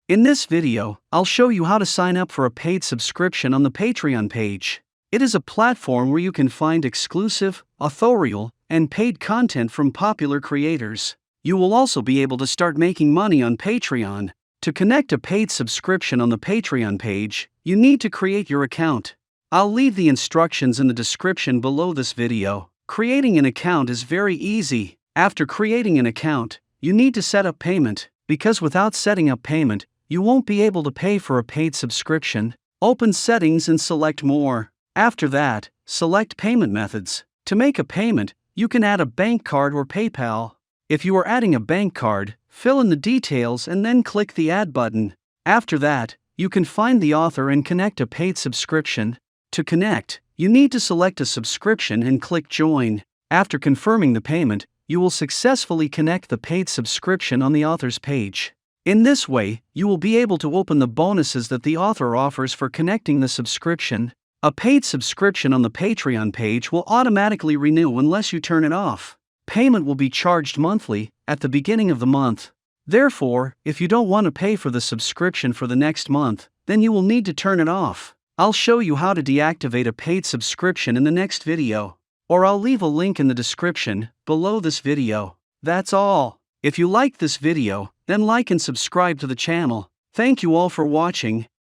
In this video, I'll show you how to sign up for a paid subscription on the Patreon page. It is a platform where you can find exclusive, authorial, and paid content from popular creators. You will also be able to start making money on Patreon. To connect a paid subscription on the Patreon page, you need to create your account. I'll leave the instructions in the description below this video. Creating an account is very easy. After creating an account, you need to set up payment, because without setting up payment, you won't be able to pay for a paid subscription. Open Settings and select More. After that, select Payment Methods. To make a payment, you can add a bank card or PayPal. If you are adding a bank card, fill in the details and then click the Add button. After that, you can find the author and connect a paid subscription. To connect, you need to select a subscription and click Join. After confirming the payment, you will successfully connect the paid subscription on the author's page. In this way, you will be able to open the bonuses that the author offers for connecting the subscription. A paid subscription on the Patreon page will automatically renew unless you turn it off. Payment will be charged monthly, at the beginning of the month. Therefore, if you don't want to pay for the subscription for the next month, then you will need to turn it off. I'll show you how to deactivate a paid subscription in the next video. Or I'll leave a link in the description below this video. That's all. If you like this video, then like and subscribe to the channel. Thank you all for watching.